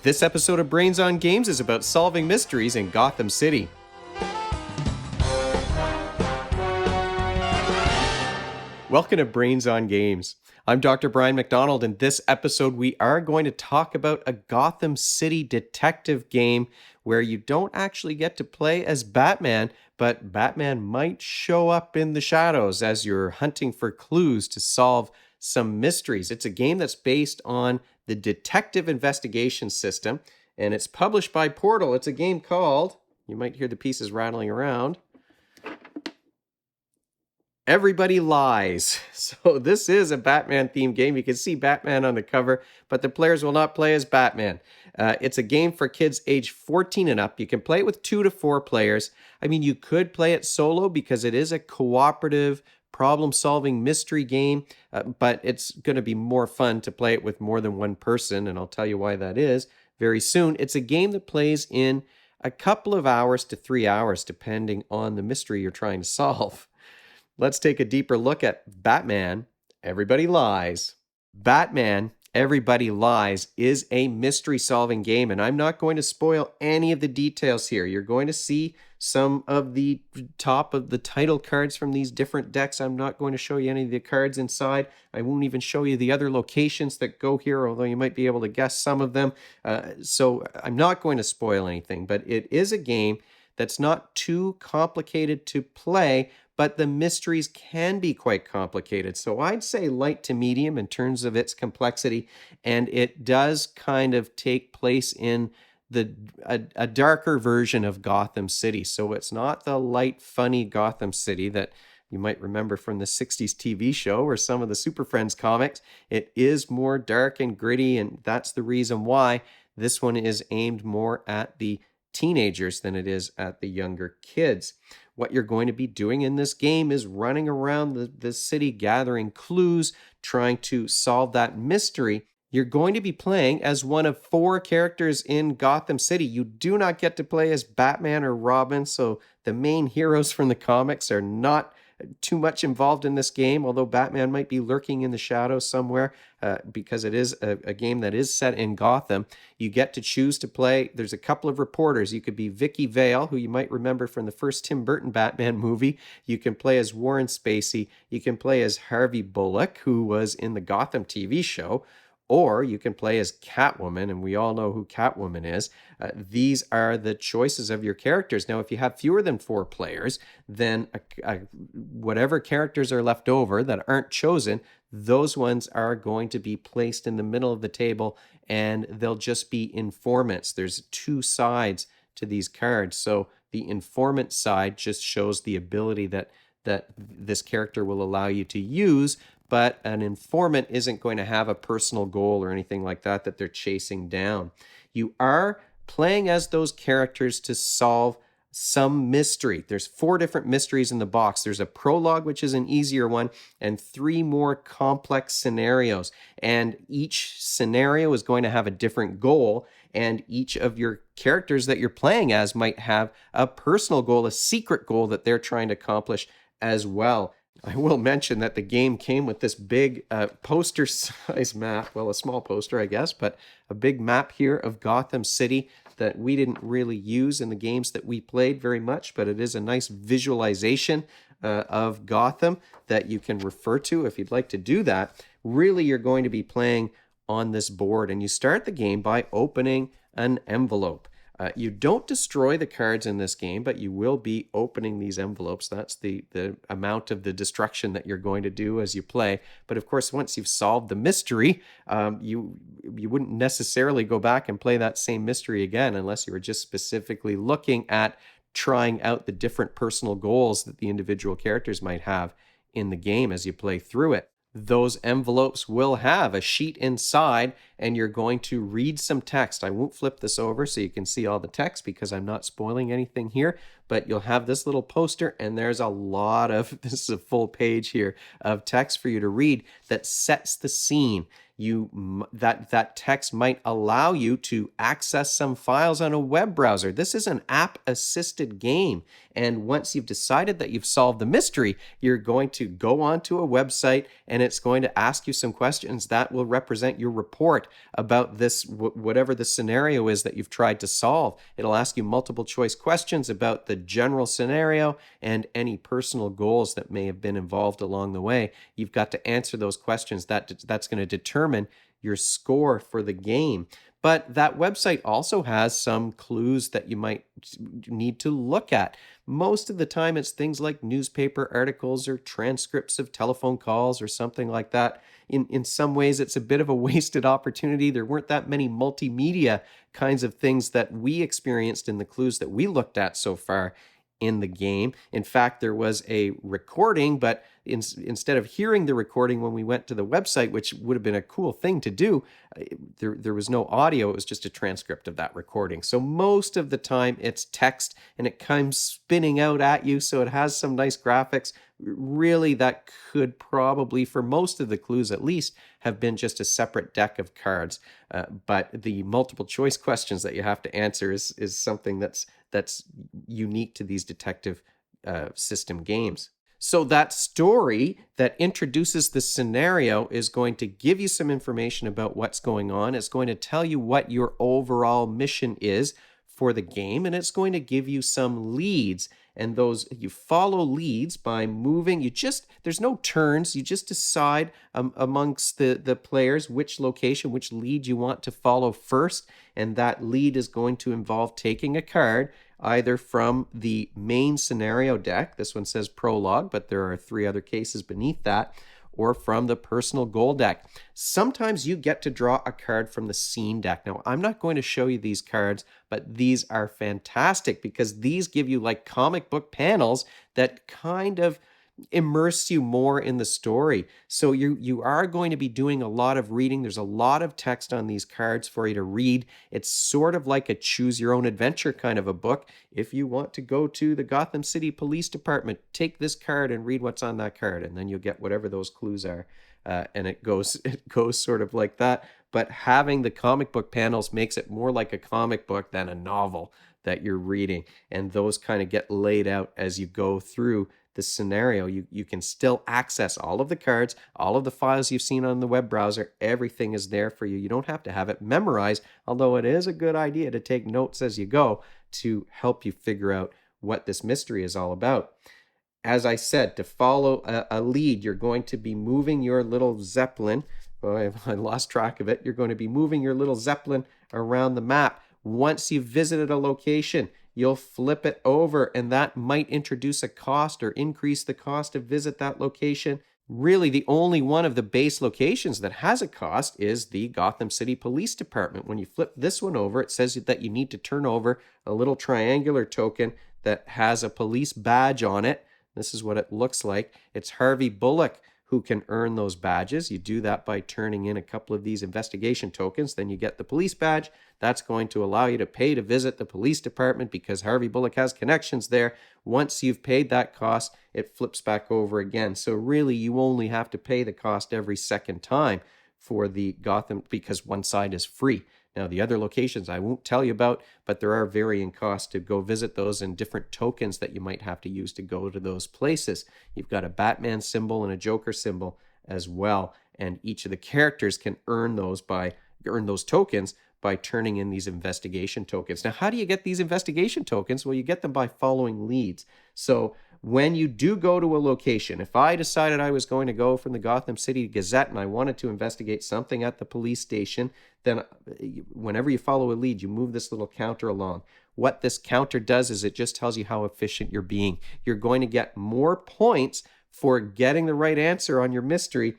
This episode of Brains on Games is about solving mysteries in Gotham City. Welcome to Brains on Games. I'm Dr. Brian McDonald. In this episode, we are going to talk about a Gotham City detective game where you don't actually get to play as Batman, but Batman might show up in the shadows as you're hunting for clues to solve some mysteries. It's a game that's based on the detective investigation system, and it's published by Portal. It's a game called, you might hear the pieces rattling around, Everybody Lies. So this is a Batman-themed game. You can see Batman on the cover, but the players will not play as Batman. It's a game for kids age 14 and up. You can play it with 2 to 4 players. I mean, you could play it solo because it is a cooperative problem-solving mystery game, but it's going to be more fun to play it with more than one person, and I'll tell you why that is very soon. It's a game that plays in a couple of hours to 3 hours, depending on the mystery you're trying to solve. Let's take a deeper look at Batman, Everybody Lies. Batman, Everybody Lies is a mystery-solving game, and I'm not going to spoil any of the details here. You're going to see some of the top of the title cards from these different decks. I'm not going to show you any of the cards inside. I won't even show you the other locations that go here, although you might be able to guess some of them. So I'm not going to spoil anything, but it is a game that's not too complicated to play, but the mysteries can be quite complicated. So I'd say light to medium in terms of its complexity, and it does kind of take place in a darker version of Gotham City. So it's not the light, funny Gotham City that you might remember from the 60s TV show or some of the Super Friends comics. It is more dark and gritty, and that's the reason why this one is aimed more at the teenagers than it is at the younger kids. What you're going to be doing in this game is running around the city gathering clues, trying to solve that mystery. You're going to be playing as one of 4 characters in Gotham City. You do not get to play as Batman or Robin, so the main heroes from the comics are not too much involved in this game, although Batman might be lurking in the shadows somewhere because it is a game that is set in Gotham. You get to choose to play. There's a couple of reporters. You could be Vicky Vale, who you might remember from the first Tim Burton Batman movie. You can play as Warren Spacey. You can play as Harvey Bullock, who was in the Gotham TV show. Or you can play as Catwoman, and we all know who Catwoman is. These are the choices of your characters. Now, if you have fewer than 4 players, then whatever characters are left over that aren't chosen, those ones are going to be placed in the middle of the table, and they'll just be informants. There's 2 sides to these cards. So the informant side just shows the ability that this character will allow you to use, but an informant isn't going to have a personal goal or anything like that they're chasing down. You are playing as those characters to solve some mystery. There's 4 different mysteries in the box. There's a prologue, which is an easier one, and 3 more complex scenarios. And each scenario is going to have a different goal, and each of your characters that you're playing as might have a personal goal, a secret goal that they're trying to accomplish as well. I will mention that the game came with this big poster-size map. Well, a small poster, I guess, but a big map here of Gotham City that we didn't really use in the games that we played very much, but it is a nice visualization of Gotham that you can refer to if you'd like to do that. Really, you're going to be playing on this board, and you start the game by opening an envelope. You don't destroy the cards in this game, but you will be opening these envelopes. That's the amount of the destruction that you're going to do as you play. But of course, once you've solved the mystery, you wouldn't necessarily go back and play that same mystery again unless you were just specifically looking at trying out the different personal goals that the individual characters might have in the game as you play through it. Those envelopes will have a sheet inside, and you're going to read some text. I won't flip this over so you can see all the text because I'm not spoiling anything here, but you'll have this little poster, and there's a lot of, this is a full page here of text for you to read that sets the scene. That text might allow you to access some files on a web browser. This is an app-assisted game, and once you've decided that you've solved the mystery, you're going to go onto a website, and it's going to ask you some questions that will represent your report about this, whatever the scenario is that you've tried to solve. It'll ask you multiple choice questions about the general scenario and any personal goals that may have been involved along the way. You've got to answer those questions. That's going to determine your score for the game. But that website also has some clues that you might need to look at. Most of the time, it's things like newspaper articles or transcripts of telephone calls or something like that. In some ways, it's a bit of a wasted opportunity. There weren't that many multimedia kinds of things that we experienced in the clues that we looked at so far in the game. In fact, there was a recording, but instead of hearing the recording when we went to the website, which would have been a cool thing to do, there was no audio. It was just a transcript of that recording. So most of the time it's text and it comes spinning out at you. So it has some nice graphics. Really, that could probably, for most of the clues at least, have been just a separate deck of cards. But the multiple choice questions that you have to answer is something that's unique to these detective system games. So that story that introduces the scenario is going to give you some information about what's going on. It's going to tell you what your overall mission is for the game, and it's going to give you some leads. And those, you follow leads by moving. There's no turns. You just decide amongst the players which location, which lead you want to follow first. And that lead is going to involve taking a card either from the main scenario deck. This one says prologue, but there are 3 other cases beneath that, or from the personal goal deck. Sometimes you get to draw a card from the scene deck. Now, I'm not going to show you these cards, but these are fantastic because these give you like comic book panels that kind of immerse you more in the story. So you are going to be doing a lot of reading. There's a lot of text on these cards for you to read. It's sort of like a choose your own adventure kind of a book. If you want to go to the Gotham City Police Department, take this card and read what's on that card, and then you'll get whatever those clues are. And it goes sort of like that. But having the comic book panels makes it more like a comic book than a novel that you're reading. And those kind of get laid out as you go through the scenario. You can still access all of the cards, all of the files you've seen on the web browser. Everything is there for you. You don't have to have it memorized, although it is a good idea to take notes as you go to help you figure out what this mystery is all about. As I said, to follow a lead, you're going to be moving your little Zeppelin. Oh, I lost track of it. You're going to be moving your little Zeppelin around the map. Once you've visited a location, you'll flip it over, and that might introduce a cost or increase the cost to visit that location. Really, the only one of the base locations that has a cost is the Gotham City Police Department. When you flip this one over, it says that you need to turn over a little triangular token that has a police badge on it. This is what it looks like. It's Harvey Bullock who can earn those badges. You do that by turning in a couple of these investigation tokens. Then you get the police badge. That's going to allow you to pay to visit the police department because Harvey Bullock has connections there. Once you've paid that cost, it flips back over again. So really, you only have to pay the cost every second time for the Gotham because one side is free. Now, the other locations I won't tell you about, but there are varying costs to go visit those and different tokens that you might have to use to go to those places. You've got a Batman symbol and a Joker symbol as well, and each of the characters can earn those tokens by turning in these investigation tokens. Now, how do you get these investigation tokens? Well, you get them by following leads. So when you do go to a location, if I decided I was going to go from the Gotham City Gazette and I wanted to investigate something at the police station, then whenever you follow a lead, you move this little counter along. What this counter does is it just tells you how efficient you're being. You're going to get more points for getting the right answer on your mystery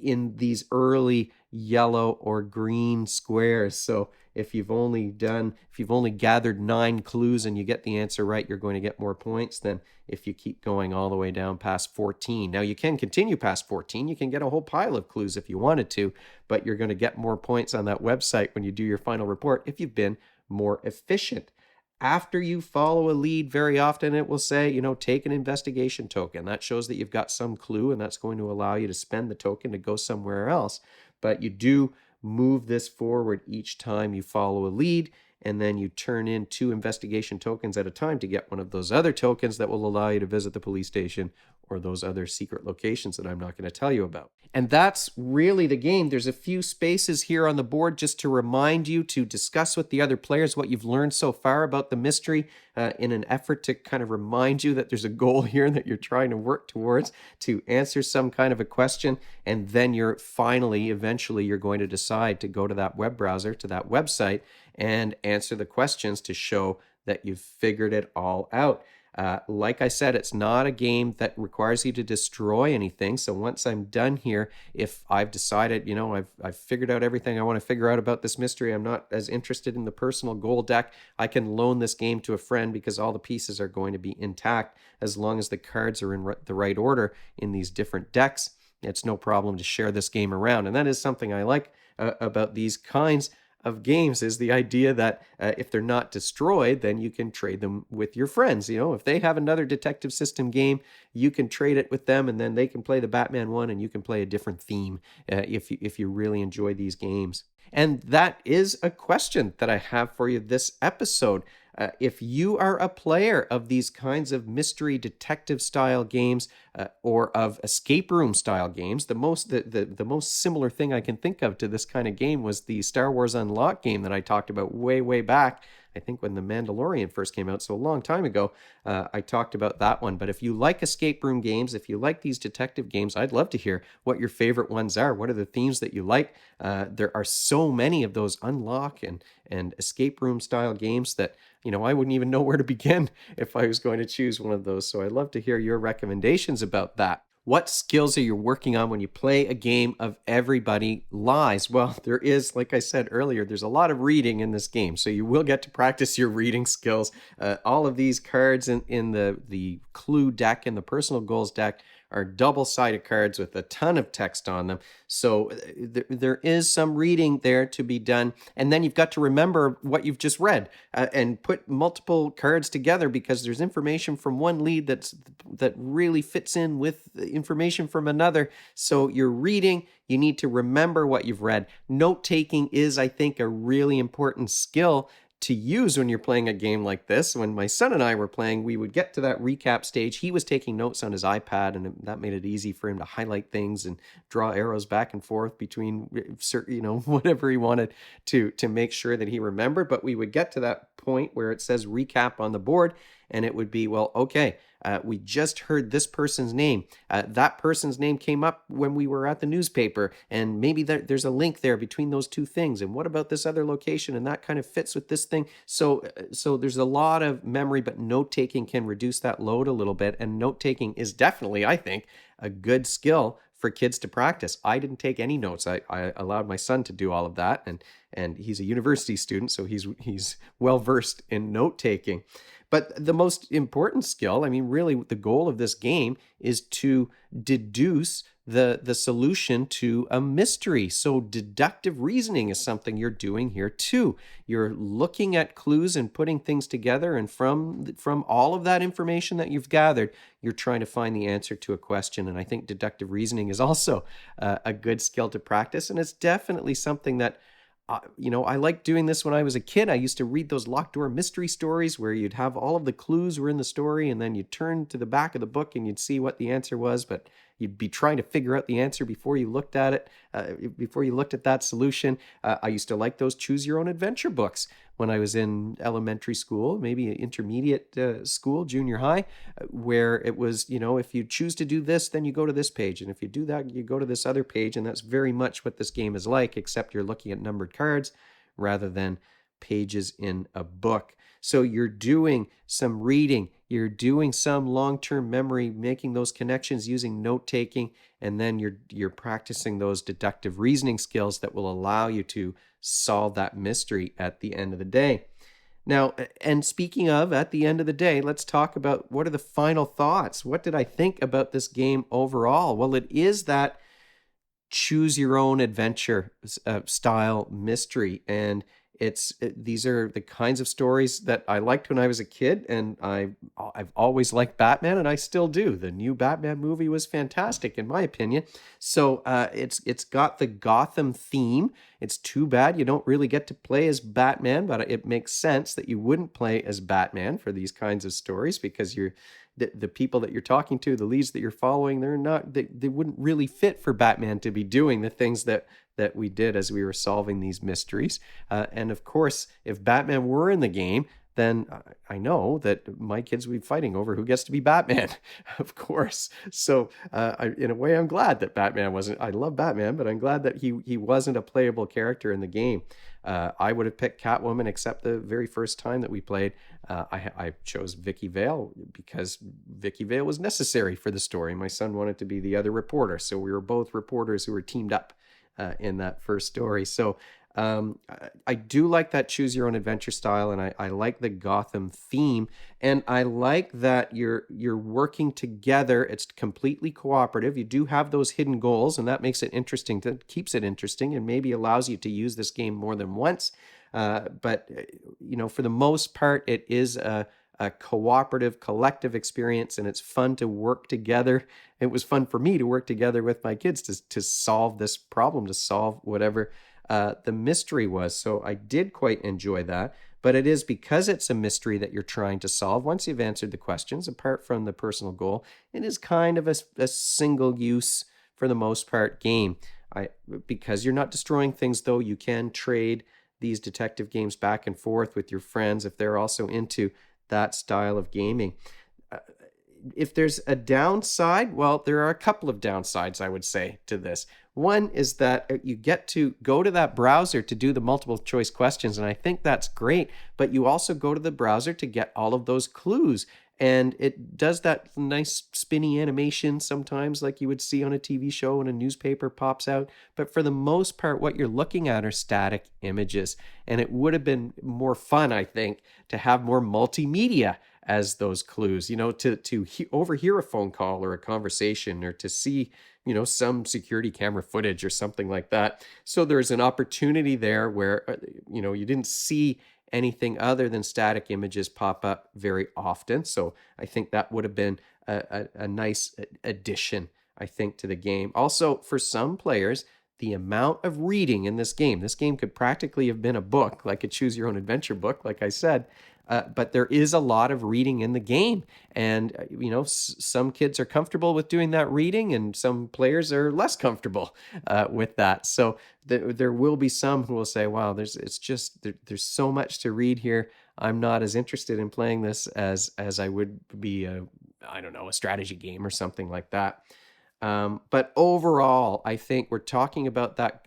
in these early yellow or green squares. So if you've only gathered 9 clues and you get the answer right, you're going to get more points than if you keep going all the way down past 14. Now, you can continue past 14. You can get a whole pile of clues if you wanted to, but you're going to get more points on that website when you do your final report if you've been more efficient. After you follow a lead, very often it will say, take an investigation token. That shows that you've got some clue, and that's going to allow you to spend the token to go somewhere else. But you do move this forward each time you follow a lead, and then you turn in 2 investigation tokens at a time to get one of those other tokens that will allow you to visit the police station or those other secret locations that I'm not going to tell you about. And that's really the game. There's a few spaces here on the board just to remind you to discuss with the other players what you've learned so far about the mystery, in an effort to kind of remind you that there's a goal here that you're trying to work towards to answer some kind of a question. And then eventually, you're going to decide to go to that web browser, to that website, and answer the questions to show that you've figured it all out. Like I said, it's not a game that requires you to destroy anything. So once I'm done here, if I've decided, I've figured out everything I want to figure out about this mystery, I'm not as interested in the personal goal deck, I can loan this game to a friend because all the pieces are going to be intact as long as the cards are in the right order in these different decks. It's no problem to share this game around. And that is something I like about these kinds of games, is the idea that if they're not destroyed, then you can trade them with your friends. If they have another detective system game, you can trade it with them, and then they can play the Batman one, and you can play a different theme if you really enjoy these games. And that is a question that I have for you this episode. If you are a player of these kinds of mystery detective style games, or of escape room style games, the most similar thing I can think of to this kind of game was the Star Wars Unlocked game that I talked about way back. I think when The Mandalorian first came out, so a long time ago, I talked about that one. But if you like escape room games, if you like these detective games, I'd love to hear what your favorite ones are. What are the themes that you like? There are so many of those unlock and escape room style games that, I wouldn't even know where to begin if I was going to choose one of those. So I'd love to hear your recommendations about that. What skills are you working on when you play a game of Everybody Lies? Well, there is, like I said earlier, there's a lot of reading in this game, so you will get to practice your reading skills. All of these cards in the clue deck and the personal goals deck are double-sided cards with a ton of text on them. So there is some reading there to be done. And then you've got to remember what you've just read, and put multiple cards together, because there's information from one lead that really fits in with information from another. So you're reading, you need to remember what you've read. Note-taking is, I think, a really important skill to use when you're playing a game like this. When my son and I were playing, we would get to that recap stage. He was taking notes on his iPad, and that made it easy for him to highlight things and draw arrows back and forth between certain, whatever he wanted to make sure that he remembered. But we would get to that point where it says recap on the board, and it would be, well, okay, we just heard this person's name. That person's name came up when we were at the newspaper, and maybe there's a link there between those two things. And what about this other location? And that kind of fits with this thing. So there's a lot of memory, but note-taking can reduce that load a little bit. And note-taking is definitely, I think, a good skill for kids to practice. I didn't take any notes. I allowed my son to do all of that, and he's a university student, so he's well versed in note-taking. But the most important skill, really the goal of this game is to deduce the solution to a mystery. So deductive reasoning is something you're doing here too. You're looking at clues and putting things together, and from all of that information that you've gathered, you're trying to find the answer to a question. And I think deductive reasoning is also a good skill to practice, and it's definitely something that I liked doing this when I was a kid. I used to read those locked door mystery stories where you'd have all of the clues were in the story, and then you'd turn to the back of the book and you'd see what the answer was, but you'd be trying to figure out the answer before you looked at it, before you looked at that solution. I used to like those choose your own adventure books when I was in elementary school, maybe intermediate school, junior high, where it was, if you choose to do this, then you go to this page. And if you do that, you go to this other page. And that's very much what this game is like, except you're looking at numbered cards rather than pages in a book. So you're doing some reading, you're doing some long-term memory, making those connections using note-taking, and then you're practicing those deductive reasoning skills that will allow you to solve that mystery at the end of the day. Now, and speaking of at the end of the day, let's talk about what are the final thoughts. What did I think about this game overall? Well, it is that choose your own adventure style mystery, and these are the kinds of stories that I liked when I was a kid, and I've always liked Batman, and I still do. The new Batman movie was fantastic, in my opinion. So it's got the Gotham theme. It's too bad you don't really get to play as Batman, but it makes sense that you wouldn't play as Batman for these kinds of stories because the people that you're talking to, the leads that you're following, they wouldn't really fit for Batman to be doing the things that we did as we were solving these mysteries. And of course, if Batman were in the game, then I know that my kids would be fighting over who gets to be Batman, of course. So in a way, I'm glad that Batman wasn't. I love Batman, but I'm glad that he wasn't a playable character in the game. I would have picked Catwoman, except the very first time that we played. I chose Vicky Vale because Vicky Vale was necessary for the story. My son wanted to be the other reporter, so we were both reporters who were teamed up in that first story. So I do like that choose your own adventure style, and I like the Gotham theme, and I like that you're working together. It's completely cooperative. You do have those hidden goals, and that makes it interesting. That keeps it interesting, and maybe allows you to use this game more than once. But for the most part, it is a cooperative, collective experience, and it's fun to work together. It was fun for me to work together with my kids to solve this problem, to solve whatever the mystery was. So I did quite enjoy that. But it is because it's a mystery that you're trying to solve. Once you've answered the questions, apart from the personal goal, it is kind of a single use, for the most part, game. Because you're not destroying things, though, you can trade these detective games back and forth with your friends if they're also into that style of gaming. If there's a downside, well, there are a couple of downsides, I would say, to this. One is that you get to go to that browser to do the multiple choice questions, and I think that's great, but you also go to the browser to get all of those clues. And it does that nice spinny animation sometimes, like you would see on a TV show when a newspaper pops out. But for the most part, what you're looking at are static images. And it would have been more fun, I think, to have more multimedia as those clues, to overhear a phone call or a conversation, or to see, some security camera footage or something like that. So there's an opportunity there where, you didn't see anything other than static images pop up very often. So I think that would have been a nice addition, I think, to the game. Also, for some players, the amount of reading in this game could practically have been a book, like a choose your own adventure book, like I said. But there is a lot of reading in the game. And, some kids are comfortable with doing that reading, and some players are less comfortable with that. So there will be some who will say, wow, there's so much to read here. I'm not as interested in playing this as I would be, a strategy game or something like that. But overall, I think we're talking about that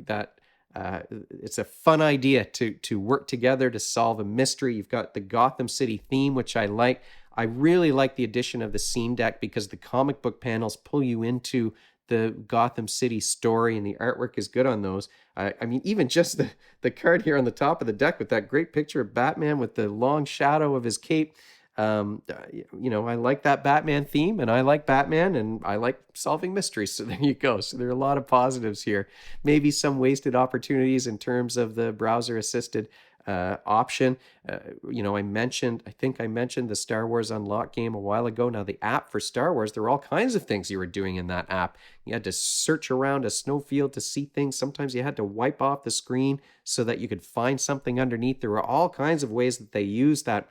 it's a fun idea to work together to solve a mystery. You've got the Gotham City theme, which I like. I really like the addition of the scene deck because the comic book panels pull you into the Gotham City story, and the artwork is good on those. I mean, even just the card here on the top of the deck with that great picture of Batman with the long shadow of his cape. I like that Batman theme, and I like Batman, and I like solving mysteries. So there you go. So there are a lot of positives here. Maybe some wasted opportunities in terms of the browser assisted option. I think I mentioned the Star Wars Unlock game a while ago. Now, the app for Star Wars, there were all kinds of things you were doing in that app. You had to search around a snowfield to see things. Sometimes you had to wipe off the screen so that you could find something underneath. There were all kinds of ways that they used that,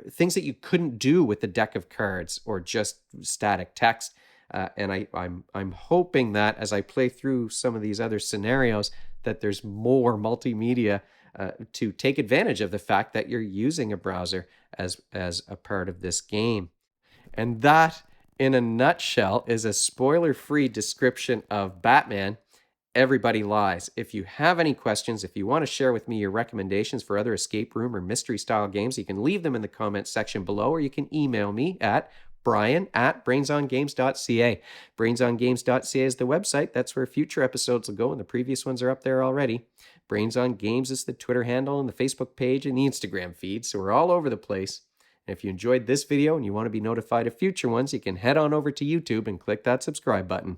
things that you couldn't do with the deck of cards or just static text. And I'm hoping that as I play through some of these other scenarios, that there's more multimedia to take advantage of the fact that you're using a browser as a part of this game. And that, in a nutshell, is a spoiler-free description of Batman Everybody Lies. If you have any questions, if you want to share with me your recommendations for other escape room or mystery style games, you can leave them in the comments section below, or you can email me at brian@brainsongames.ca. Brainsongames.ca is the website. That's where future episodes will go, and the previous ones are up there already. Brains on Games is the Twitter handle and the Facebook page and the Instagram feed, so we're all over the place. And if you enjoyed this video and you want to be notified of future ones, you can head on over to YouTube and click that subscribe button.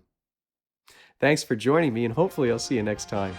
Thanks for joining me, and hopefully I'll see you next time.